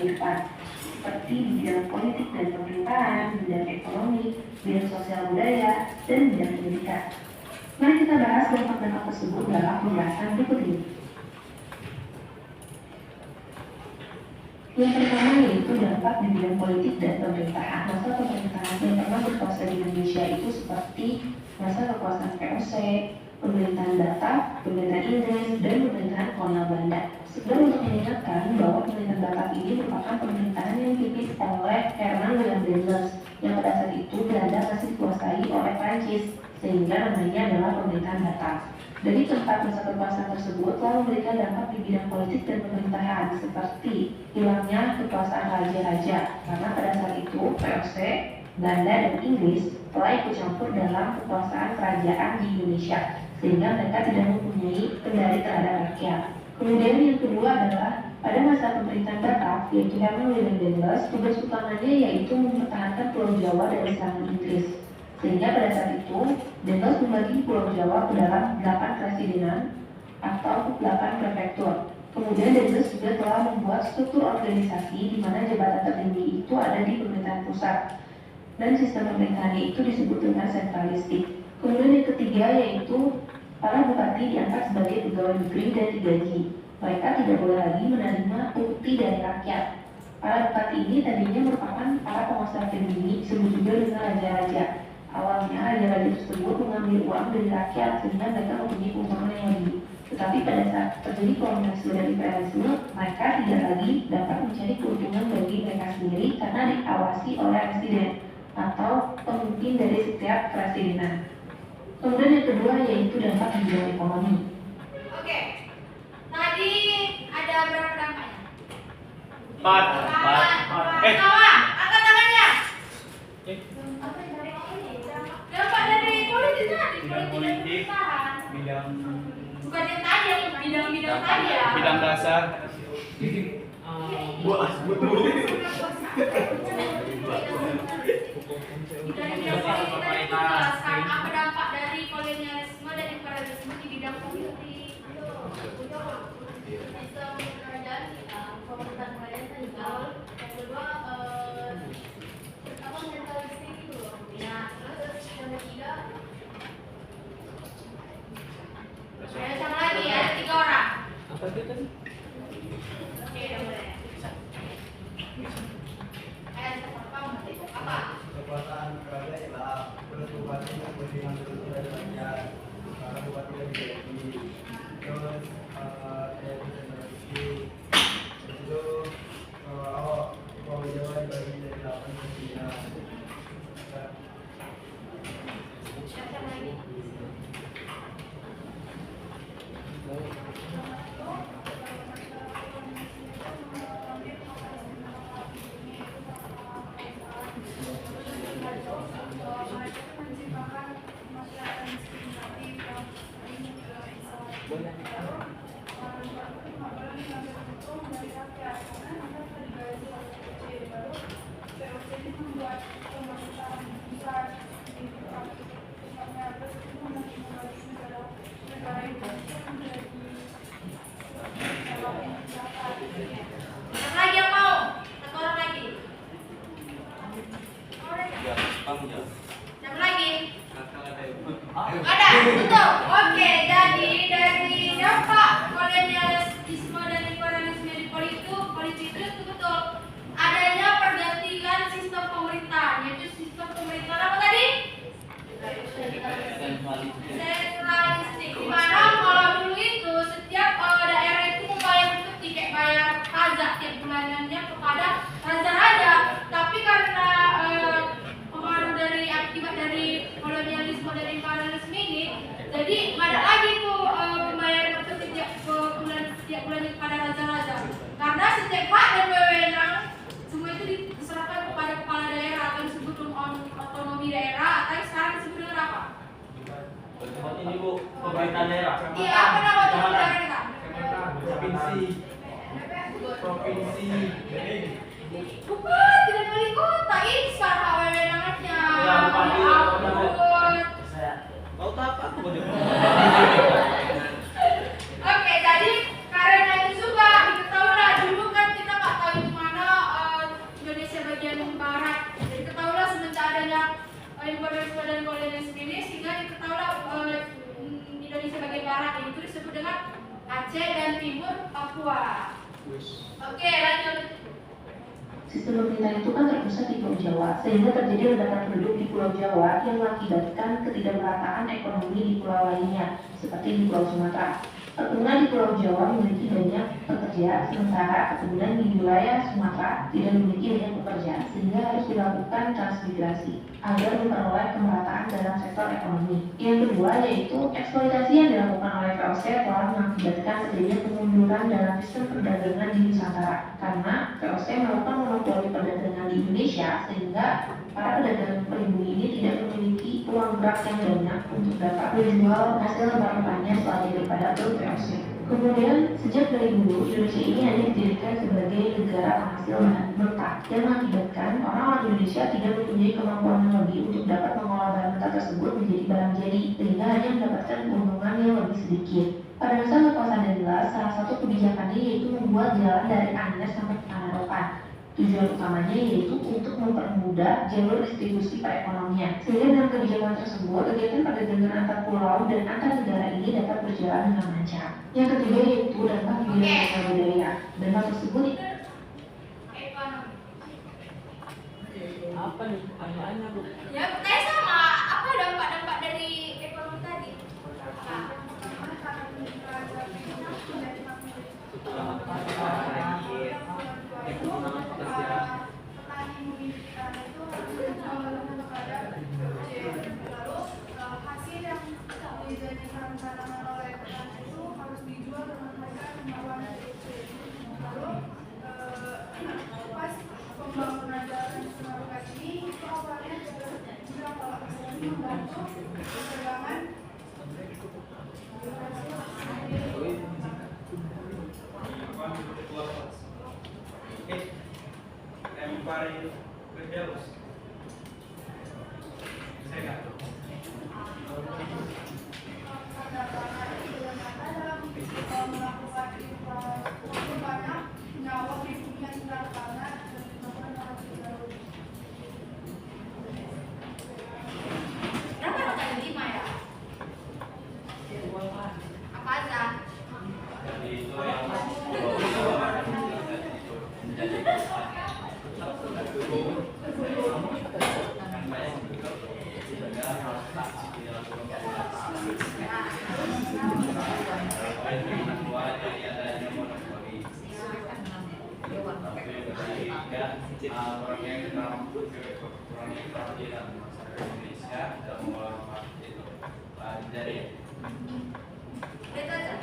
kehidupan, seperti di bidang politik dan pemerintahan, bidang ekonomi, bidang sosial budaya, dan bidang pendidikan. Mari kita bahas dampak-dampak tersebut dalam pembahasan berikut ini. Yang pertama yaitu dampak di bidang politik dan pemerintahan. Masa pemerintahan yang pernah berkuasa di Indonesia itu seperti masa kekuasaan VOC, pemerintahan Batak, pemerintahan Inggris, dan pemerintahan kolonial Belanda. Sekedar untuk mengingatkan bahwa pemerintahan Batak ini merupakan pemerintahan yang dipimpin oleh Herman Willem Daendels, yang pada saat itu Belanda masih dikuasai oleh Prancis, sehingga namanya adalah pemerintahan Batak. Dari keempat masa kekuasaan tersebut telah memberikan dampak di bidang politik dan pemerintahan, seperti hilangnya kekuasaan raja-raja, karena pada saat itu VOC, Belanda, dan Inggris telah ikut campur dalam kekuasaan kerajaan di Indonesia, sehingga mereka tidak mempunyai kendali terhadap rakyat. Kemudian yang kedua adalah pada masa pemerintahan Batak, yaitu Herman Willem Daendels, tugas utamanya yaitu mempertahankan Pulau Jawa dari serangan Inggris. Sehingga pada saat itu, Daendels membagi Pulau Jawa ke dalam 8 presidenan atau 8 prefektur. Kemudian Daendels juga telah membuat struktur organisasi di mana jabatan tertinggi itu ada di pemerintahan pusat. Dan sistem pemerintahannya itu disebut dengan sentralistik. Kemudian yang ketiga yaitu para bupati diangkat sebagai pegawai negeri dan digaji. Mereka tidak boleh lagi menerima upeti dari rakyat. Para bupati ini tadinya merupakan para penguasa tertinggi, disebut juga dengan raja-raja. Awalnya raja-raja tersebut mengambil uang dari rakyat sehingga mereka mempunyai keuntungan yang lebih. Tetapi pada saat terjadi kolonialisme dan imperialisme, mereka tidak lagi dapat mencari keuntungan bagi mereka sendiri karena diawasi oleh presiden atau pemimpin dari setiap presidenan. Kemudian yang kedua yaitu dampak di bidang ekonomi. Oke, tadi ada berapa dampaknya? 4. Kawan, angkat tangannya. Dampak dari politik tadi, politik dan pemerintahan. Bidang Bukan yang tadi, yang bidang-bidang tadi ya. bidang dasar. Dari bidang politik tadi itu jelaskan apa dampak dari kolonialisme dan imperialisme di bidang politik. Sistem kerajaan kita, pemerintahan kerajaan kita. Yang kedua, sentralistik itu loh. Nah, terus yang ketiga, ada sama lagi ya, ada 3 orang. Apa itu tadi? Oke, udah boleh. Apa? Kekuasaan kerajaan ialah bupati yang berpihak kepada kerajaan, para bupati yang digaji, terus itu Pulau Jawa dibagi dari 8 provinsi. Siapa lagi? Yang lagi yang mau? Satu orang lagi. Siapa lagi? Ada, betul. Oke, jadi dari dampak kolonialisme dan imperialisme di politik itu betul. Adanya pergantian sistem pemerintahan, yaitu sistem pemerintahan apa tadi? Sentralistik. Dimana kalau dulu itu setiap daerah itu membayar tiket bayar pajak tiap bulanannya kepada raja-raja. Tapi karena pengaruh dari akibat dari kolonialisme dan imperialisme ini, jadi nggak ada lagi tuh pembayaran itu setiap bulan kepada raja-raja. Karena setiap hak dan wewenang semua itu diserahkan kepada kepala daerah atau disebut otonomi daerah atau sekarang disebut dengan apa? Ini Bu, pemerintahan daerah. Iya, apa nama otonomi daerah kita? Provinsi. Bukan, tidak wali kota, ini sekarang hak wewenangnya. Ya, bupati. Ya ampun. Mau tahu apa aku? Oke, jadi karena itu juga diketahui lah dulu kan kita nggak tahu di mana Sistem pemerintahan itu kan terpusat di Pulau Jawa, sehingga terjadi ledakan penduduk di Pulau Jawa yang mengakibatkan ketidakmerataan ekonomi di pulau lainnya, seperti di Pulau Sumatera. Pengguna di Pulau Jawa memiliki banyak pekerja, sementara kemudian di wilayah Sumatera tidak memiliki banyak pekerja, sehingga harus dilakukan transmigrasi agar memperoleh kemerataan dalam sektor ekonomi. Yang kedua yaitu eksploitasi yang dilakukan oleh VOC telah mengakibatkan terjadinya kemunduran dalam sistem perdagangan di Nusantara, karena VOC melakukan monopoli perdagangan di Indonesia, sehingga para pedagang pribumi ini tidak memiliki uang gerak yang banyak untuk dapat menjual hasil rempah-rempahnya setelah daripada produk VOC. Kemudian, sejak dari dulu, Indonesia ini hanya dijadikan sebagai negara penghasil bahan mentah yang mengakibatkan orang-orang Indonesia tidak mempunyai kemampuan yang lebih untuk dapat mengolah bahan mentah tersebut menjadi barang jadi, sehingga hanya mendapatkan keuntungan yang lebih sedikit. Pada masa kekuasaan Danila, salah satu kebijakannya yaitu membuat jalan dari Anyer sampai ke Panarokan. Tujuan utamanya yaitu untuk mempermudah jalur distribusi perekonomian. Sehingga dengan kebijakan tersebut, kegiatan perdagangan antar pulau dan antar negara ini dapat berjalan dengan lancar. Yang ketiga yaitu dampak di bidang sosial budaya. Dampak tersebut Apa nih pertanyaannya, Bu? Ya, pertanyaan sama. Apa dampak-dampak dari ekonomi tadi? Petani memilihkan itu kepada lalu hasil yang dijadikan tanaman oleh petani itu harus dijual dengan harga kemaluan lalu pas pembangunan jalan Semarang ini itu awalnya juga kalau membantu perdagangan Empare Bedelus. Saya nggak tahu. Berapa rata 5 ya? Apa aja? Jadi itu yang menjadi dari Itu aja.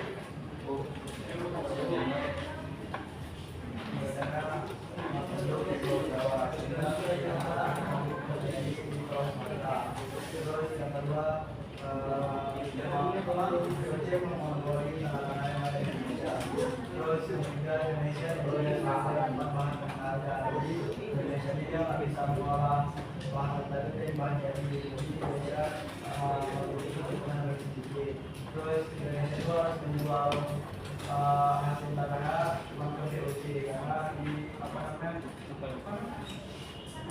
Terus yang kedua, terus juga Indonesia boleh menggunakan bahan yang ada. Jadi Indonesia ini nggak bisa mengolah bahan tadi bahan jadi Indonesia sedikit. Terus Indonesia itu harus menjual hasil tanahnya ke VOC karena di apa namanya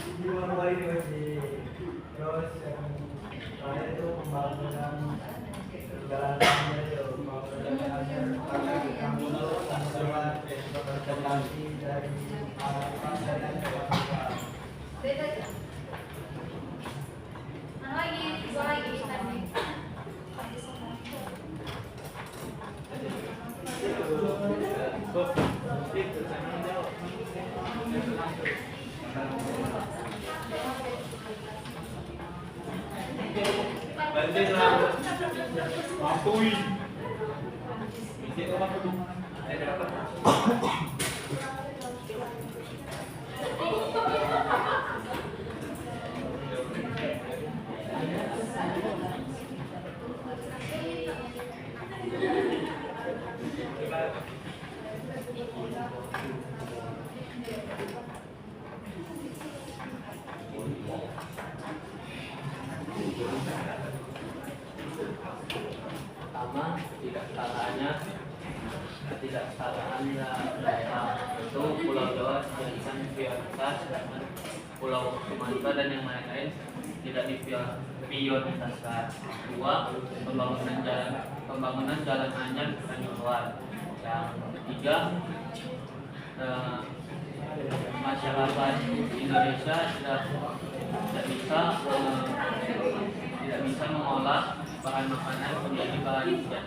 di luar ini masih. Terus yang terakhir itu pembangunan jalan raya itu pembangunan jalan yang dulu pembangunan berkoordinasi dari dari Itu aja. Mana lagi? 2 lagi tadi. bantuin lah. Mampuin. Bisa apa tuh? Ada dapat. Pertama, ketidaksetaraan daerah itu Pulau Jawa dijadikan prioritas, sedangkan Pulau Sumatera dan yang lain-lain tidak diprioritaskan. Dua, pembangunan jalan Anyer dan Luar. Yang ketiga, masyarakat Indonesia tidak bisa mengolah bahan makanan menjadi bahan jadi.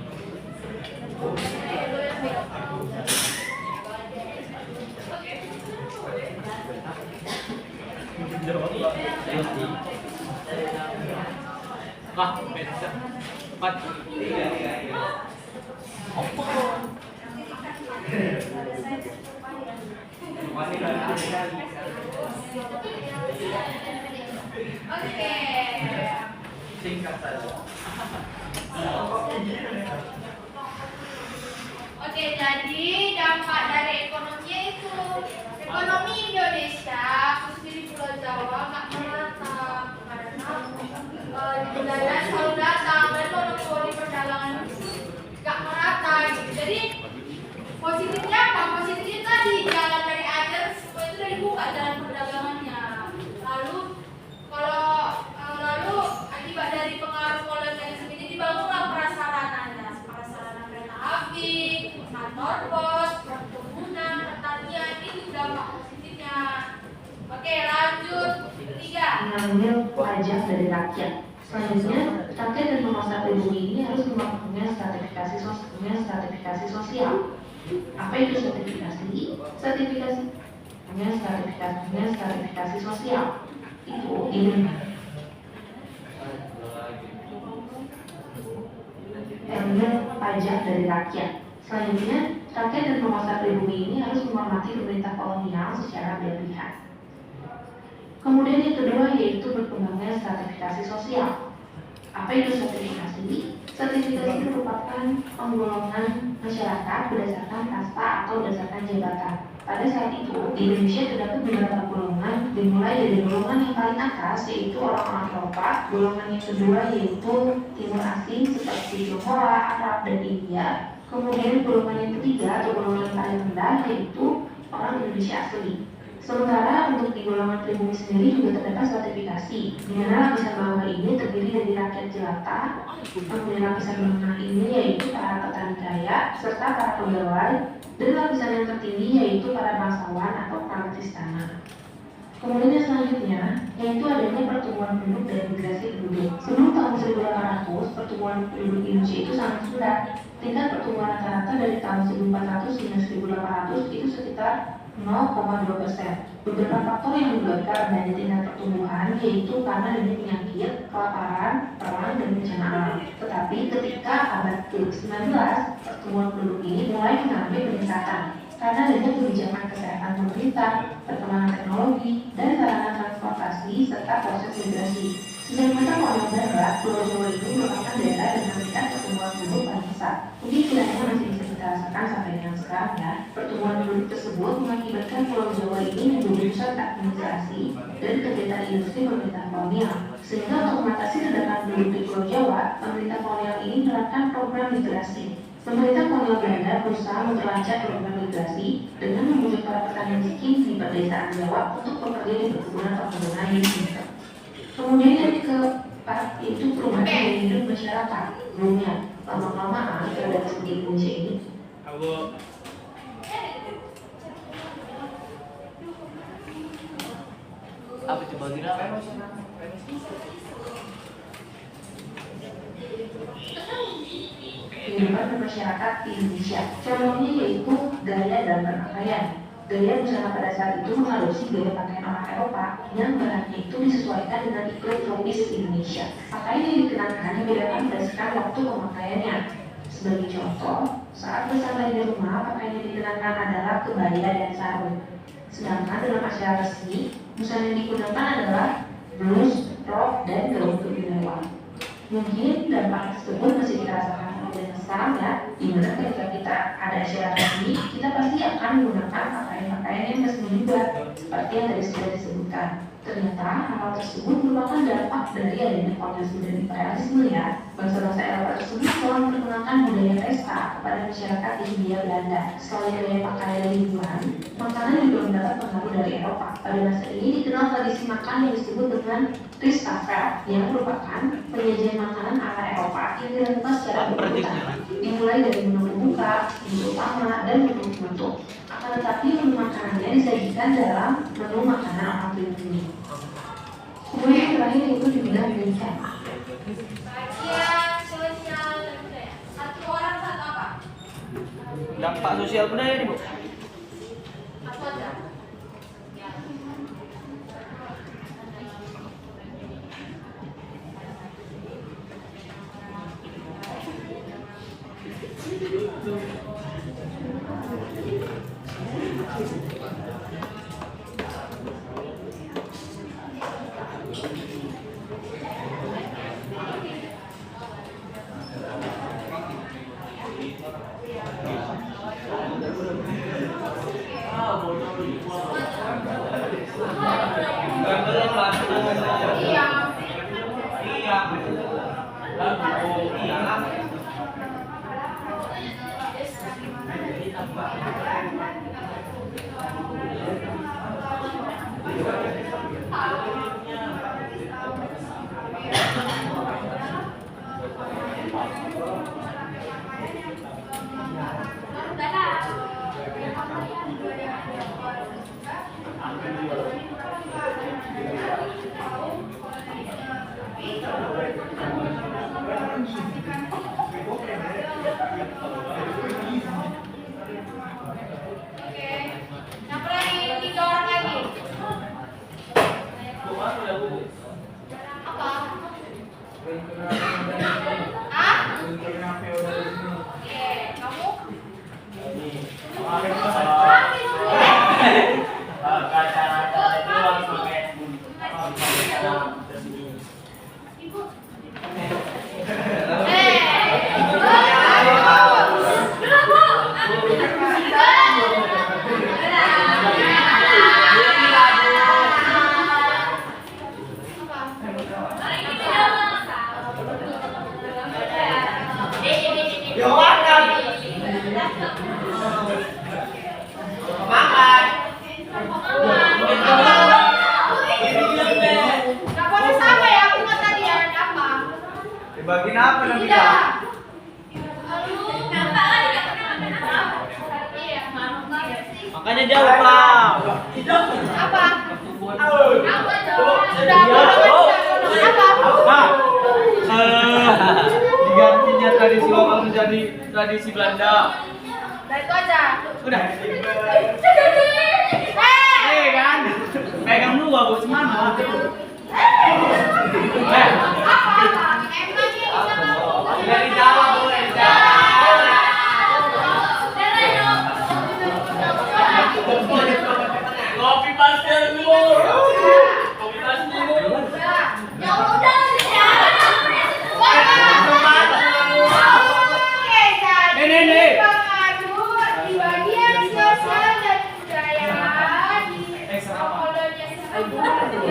Oke. Singkat saja. Oke, jadi dampak dari ekonominya itu ekonomi Indonesia khususnya di Pulau Jawa nggak merata karena negara selalu datang dan monopoli perdagangan nggak merata gitu. Jadi positifnya apa? Positifnya tadi jalan dari ajar semua itu udah dibuka jalan perdagangannya. Lalu akibat dari pengaruh kolonialisme ini dibangunlah prasarananya, prasarana kereta api, kantor pos, perkebunan, pertanian, itu dampak positifnya. Oke, lanjut ketiga. Mengambil pajak dari rakyat. Selanjutnya, rakyat dan penguasa pribumi ini harus mempunyai sertifikasi sosial. Apa itu sertifikasi? Sertifikasi sosial itu ini. Mengambil pajak dari rakyat. Selanjutnya, rakyat dan penguasa pribumi ini harus menghormati pemerintah kolonial secara berpihak. Kemudian yang kedua yaitu berkembangnya stratifikasi sosial. Apa itu stratifikasi? Stratifikasi merupakan penggolongan masyarakat berdasarkan kasta atau berdasarkan jabatan. Pada saat itu, di Indonesia terdapat beberapa golongan, dimulai dari golongan yang paling atas yaitu orang-orang Eropa, golongan yang kedua yaitu timur asing seperti Tionghoa, Arab, dan India. Kemudian golongan yang ketiga atau golongan yang paling rendah yaitu orang Indonesia asli. Sementara untuk di golongan pribumi sendiri juga terdapat stratifikasi, di mana lapisan bawah ini terdiri dari rakyat jelata, kemudian lapisan menengah ini yaitu para petani kaya, serta para pegawai, dan lapisan yang tertinggi yaitu para bangsawan atau kerabat istana. Kemudian yang selanjutnya yaitu adanya pertumbuhan penduduk dan migrasi penduduk. Sebelum tahun 1800, pertumbuhan penduduk Indonesia itu sangat rendah. Tingkat pertumbuhan rata-rata dari tahun 1400 hingga 1800 itu sekitar 0,2%. Beberapa faktor yang menyebabkan adanya tingkat pertumbuhan yaitu karena adanya penyakit, kelaparan, perang, dan bencana alam. Tetapi ketika abad ke-19, pertumbuhan penduduk ini mulai mengalami peningkatan karena adanya kebijakan kesehatan pemerintah, perkembangan teknologi, dan sarana transportasi serta proses migrasi. Sedangkan kolonial barat, Pulau Jawa ini merupakan daerah dengan tingkat pertumbuhan penduduk paling besar. Mungkin kiranya masih bisa kita rasakan sampai dengan sekarang ya. Pertumbuhan penduduk tersebut mengakibatkan Pulau Jawa ini menjadi pusat administrasi dan kegiatan industri pemerintah kolonial. Sehingga untuk mengatasi ledakan penduduk di Pulau Jawa, pemerintah kolonial ini menerapkan program migrasi. Pemerintah kolonial Belanda berusaha memperlancar program migrasi dengan membujuk para petani miskin di pedesaan Jawa untuk bekerja di perkebunan yang tinggi. Kemudian yang keempat yaitu perubahan gaya hidup masyarakat. Dunia lama-lama terhadap seperti Indonesia ini. Apa coba kira? Kehidupan masyarakat di Indonesia. Contohnya yaitu gaya dalam berpakaian. Gaya busana pada saat itu mengadopsi gaya pakaian orang Eropa yang bahannya itu disesuaikan dengan iklim tropis di Indonesia. Pakaian yang dikenakan dibedakan berdasarkan waktu pemakaiannya. Sebagai contoh, saat bersantai di rumah, pakaian yang dikenakan adalah kebaya dan sarung. Sedangkan dalam acara resmi, busana yang digunakan adalah blus, rok, dan gaun kemewahan. Mungkin dampak tersebut masih kita rasakan sampai sekarang ya, dimana ketika kita ada acara resmi, kita pasti akan menggunakan pakaian-pakaian yang resmi juga, seperti yang tadi sudah disebutkan. Ternyata hal tersebut merupakan dampak dari adanya kolonialisme dan imperialisme ya. Bangsa-bangsa Eropa tersebut telah memperkenalkan budaya pesta kepada masyarakat di Hindia Belanda. Selain gaya pakaian dan hiburan, makanan juga mendapat pengaruh dari Eropa. Pada masa ini dikenal tradisi makan yang disebut dengan Rijstafel, yang merupakan penyajian makanan ala Eropa yang dilakukan secara berurutan, dimulai dari menu pembuka, menu utama, dan menu penutup. Akan Akan tetapi menu makanannya disajikan dalam menu makanan orang pribumi. Kemudian yang terakhir yaitu di bidang pendidikan. Bagian sosial dan budaya. Satu orang satu apa? Dampak sosial budaya nih, Bu. Satu aja. Oke. Yang terakhir 3 orang lagi. Apa? Ah? Oke, kamu? Ibu. Gak boleh sama ya, aku kan tadi ya, ada apa? Dibagiin apa nanti? Tidak. Lalu, nampak lagi gak pernah makan apa? Iya, Makanya jawab, Pak. apa? Apa dong? Sudah, apa? Digantinya tradisi lokal menjadi tradisi Belanda. Nah itu aja. Udah. Eh, Kan? Pegang dulu, Bu. Semangat. apa? Emangnya bisa mau? Udah dijawab, Bu. Kopi pastel dulu. Kopi pastel dulu. Ya udah ya. Oke, jadi pengadut di bagian sosial dan budaya di Apolonya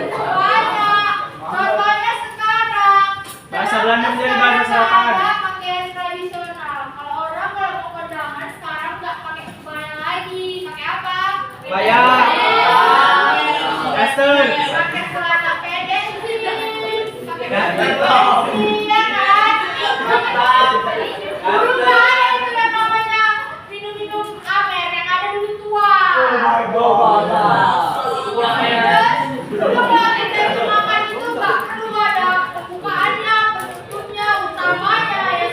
banyak. Contohnya sekarang Bahasa Belanda menjadi bahasa selatan. ada pakaian tradisional. Kalau mau kondangan sekarang nggak pakai kebaya lagi, pakai apa? Kebaya. Daster. Pakai celana pendek sih, pakai Daster. iya kan? Dulu kan itu yang namanya minum-minum amer yang ada dulu tua. Terus kalau kita itu makan itu nggak perlu ada pembukaannya, bentuknya, utamanya ya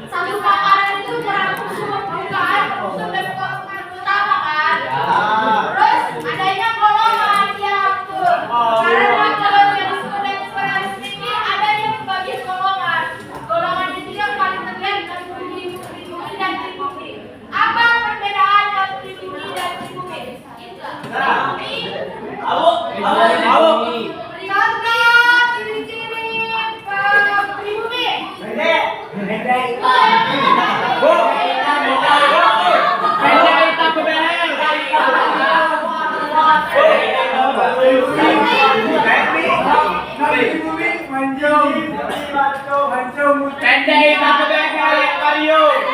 satu makanan itu merangkum semua pembukaan, sudah pembukaan utama kan. Terus adanya golongan ya betul. Karena kalau yang disebut eksplorasi ini adanya pembagian golongan. Golongan itu yang paling terlihat dari pribumi dan pribumi. Apa perbedaannya pribumi dan pribumi? Contoh ciri-ciri pribumi.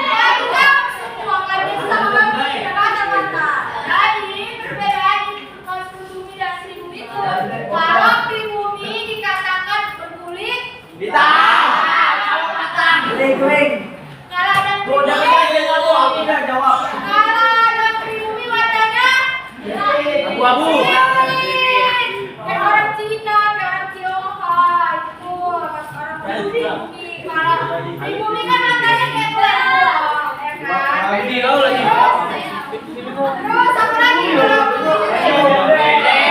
Semua kan bisa membagi kata-kata. Jadi perbedaan pribumi dan pribumi itu kalau pribumi dikatakan berkulit kalau ada pribumi warnanya Pribumi kan makanya kayak telur, ya kan? Ini kau lagi. Terus apa lagi? Kalau pribumi dia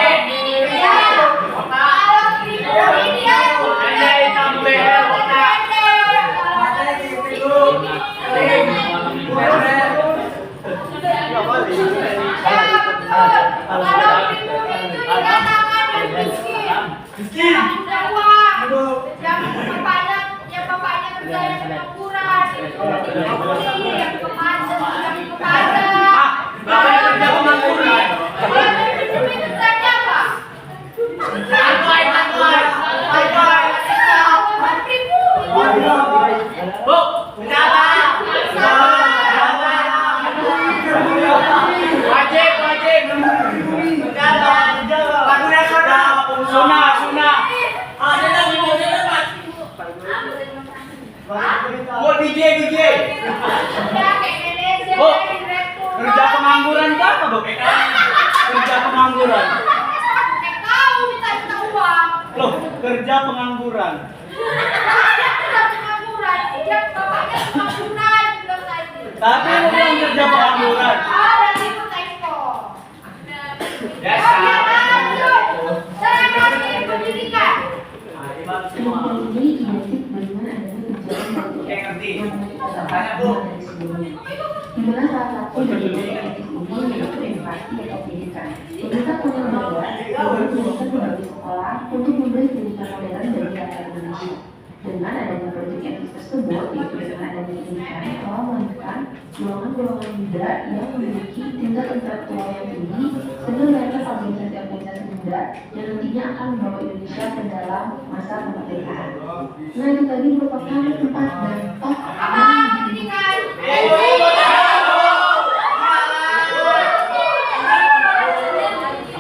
kerja pengangguran itu apa, Bu? Kerja pengangguran. kau minta uang. Loh, kerja pengangguran. Dia bapaknya pengangguran bilang tadi. Tapi lu bilang kerja pengangguran. Berarti itu typo. Ya, Saya lagi pendidikan. Kelompok ini identik dengan adanya tujuan Kayak ngerti. Tanya, Bu. Di mana salah satu dari etis ini yaitu empati atau pendidikan. Pemerintah punya bahwa bahwa pendidikan sebagai sekolah untuk memberi pendidikan modern bagi rakyat Indonesia. Dengan adanya politik etis tersebut, yaitu dengan adanya pendidikan telah melahirkan golongan-golongan muda yang memiliki tingkat intelektual yang tinggi, sehingga mereka organisasi-organisasi muda yang nantinya akan membawa Indonesia ke dalam masa kemerdekaan. Nah, itu tadi merupakan empat dampak Apa pendidikan?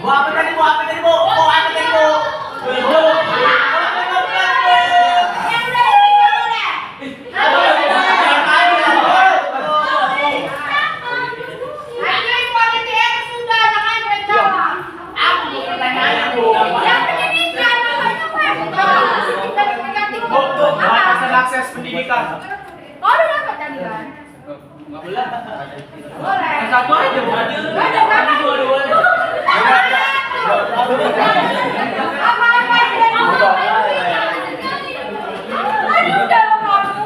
Bu, apa tadi, Bu? Apa tadi, Bu? Oh, apa tadi, Bu? Yang udah ditinggal udah. Ayo politik etis sudah, jangan berjawab. Yang pendidikan apa itu Pak? Kita negatif. Akses pendidikan. Oh, udah dapat tadi kan? Enggak boleh. Boleh. Satu aja, Bu. Nggak ada berapa? Dua-duanya. Apa-apa tadi udah lo kamu.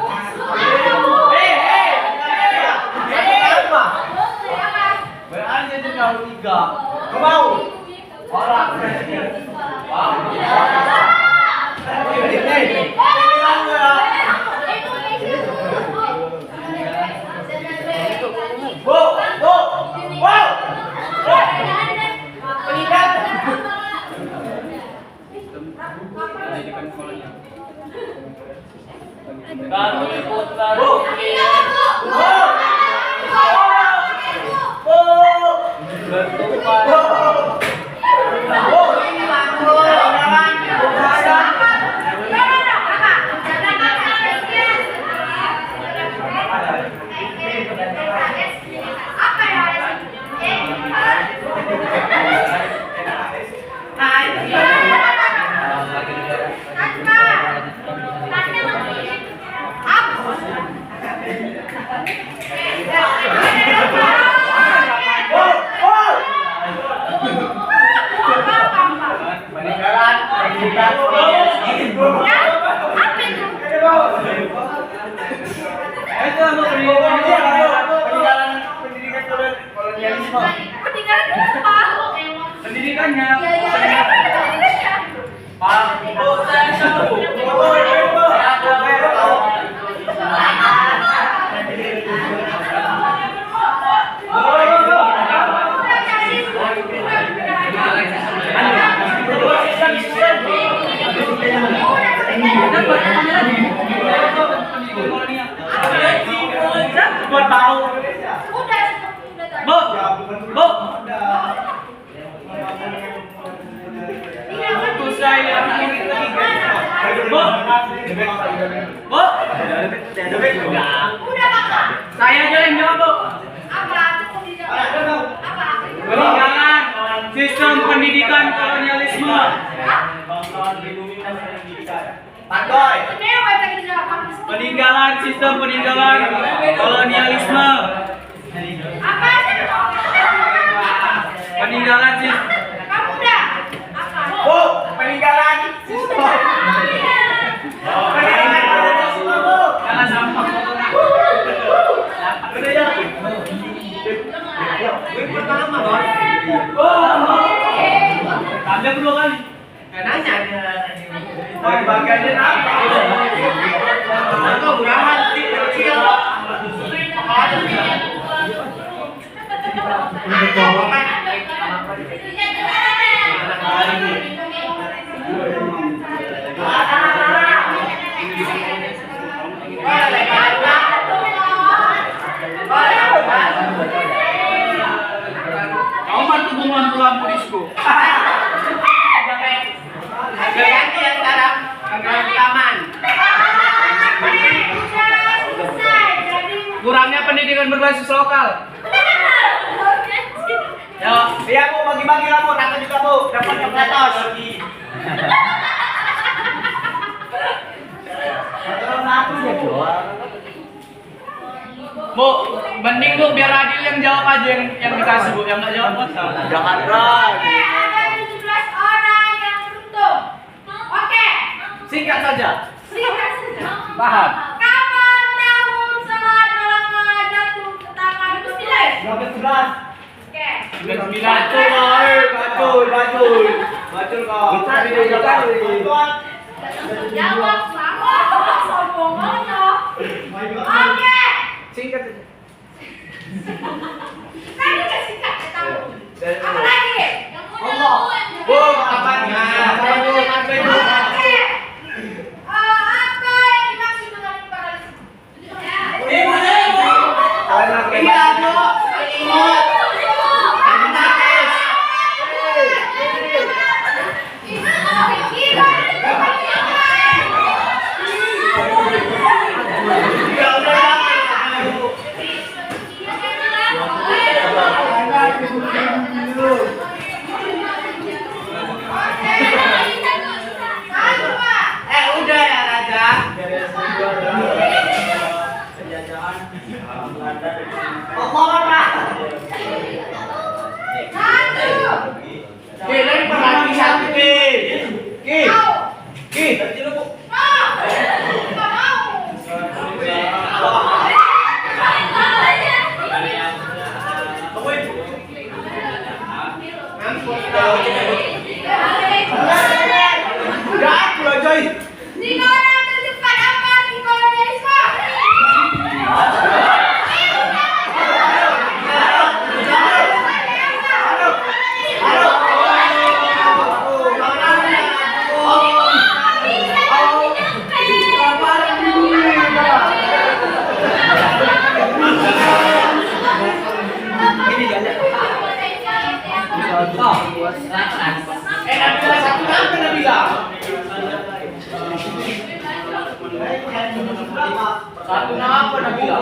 Berarti itu kau tiga. Kau mau? Orang. Pendidikannya. Buat tahu. Bu, Bu. Itu saya Bu. Bu. Saya aja yang jawab, Bu. Peninggalan sistem pendidikan kolonialisme. Pagoy. Dewa tadi jawab. Peninggalan sistem peninggalan kolonialisme. Apa sih? Peninggalan sistem. Kamu udah? Apa? Bu, peninggalan sistem. Peninggalan kolonialisme, Bu. Jangan sampah. Udah ya. Yang pertama, Bos. Tanda kedua kali. Nanya bagiannya apa? Aku urahan kecil. Kau mantu lampu disco. Ganti ya sekarang. Ganti taman. Kurangnya pendidikan berbasis lokal. Ya, iya Bu, bagi-bagi lah Bu, rata juga Bu, dapat nyeplatos. Satu ya doang. Bu, mending Bu biar Adil yang jawab aja yang dikasih Bu, yang nggak jawab kosong. Jangan Oke, berani. ada 17 orang yang beruntung. Oke, Singkat saja. singkat saja. Paham. Kapan tahun Selat Malaka jatuh ke tangan Inggris? 12. Oke. 99. Bacul kau. Jawab sama. Sombong banget. Oke. Singkat saja. Tadi udah singkat ya tahu. Apa lagi? Bu, apanya? Oke. Apa yang dimaksud dengan imperialisme? Iya, Bu. Udah ya Raja. Lempar lagi satu Tiga orang tercepat apa di kolonialisme? Satu apa Nabila?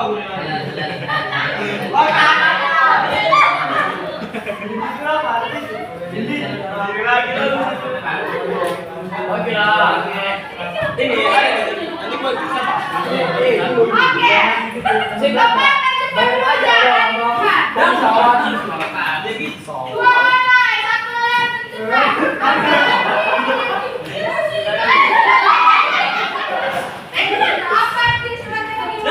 Oke lah. Ini nanti buat bisa Pak. Oke. Bapak akan cepat aja. Dua orang, satu orang tercepat. Apa arti strategi ini?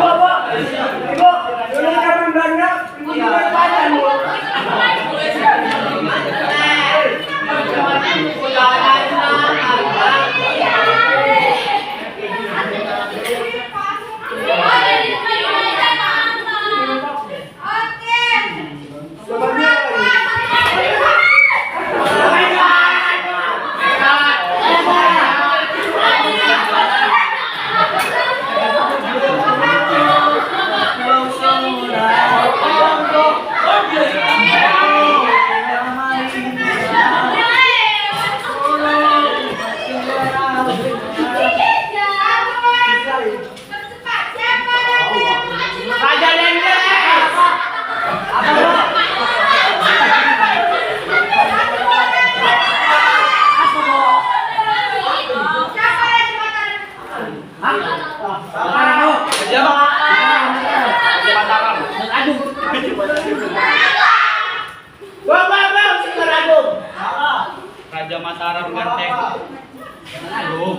Ibu, dulu kapan Belanda? Ibu juga tanya, Bu. Mataram ganteng. Aduh.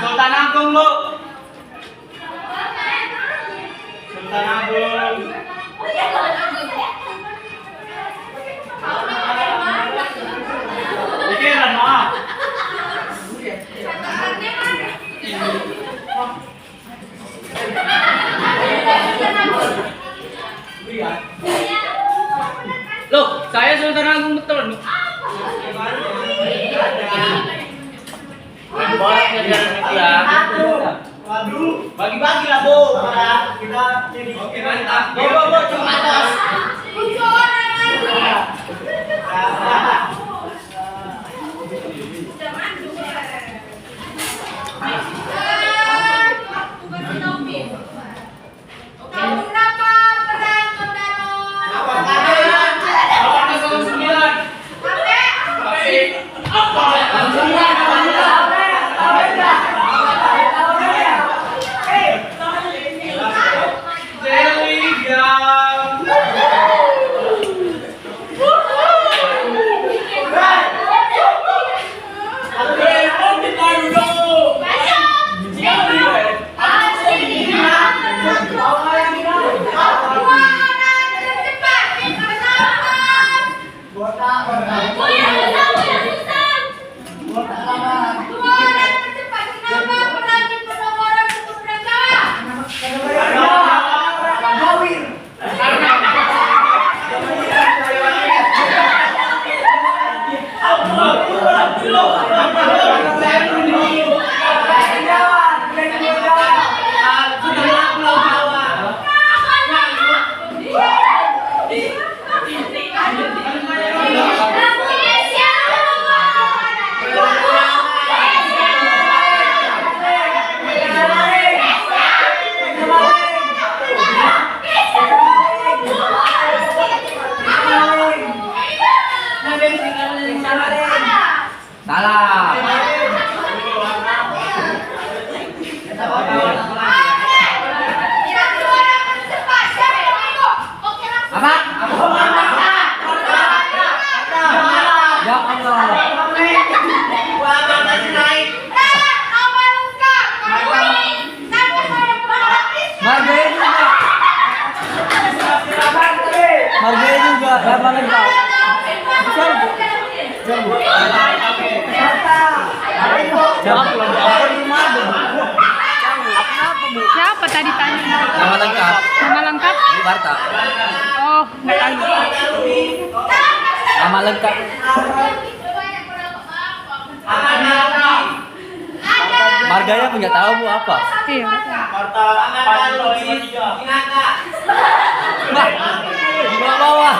Sultan Agung lu. Sultan Agung. Pikiran maaf. Loh, saya Sultan Agung betul nih. Waduh, Bagi-bagi lah, Bu. kita jadi Oke, mantap. Bo, cuma atas. Lucu orang lagi. Kamu berapa peran saudara? Siapa tadi tanya? Nama lengkap. Nama lengkap? Barta. Oh, nggak tahu. Nama lengkap. Marganya punya tahu Bu apa? Iya. Nah, di bawah.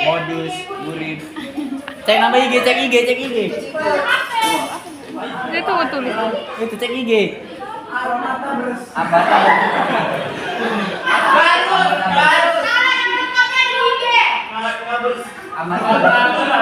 Modus, murid. Cek nama IG, cek IG. Itu betul. Itu cek IG. Apa? Amat.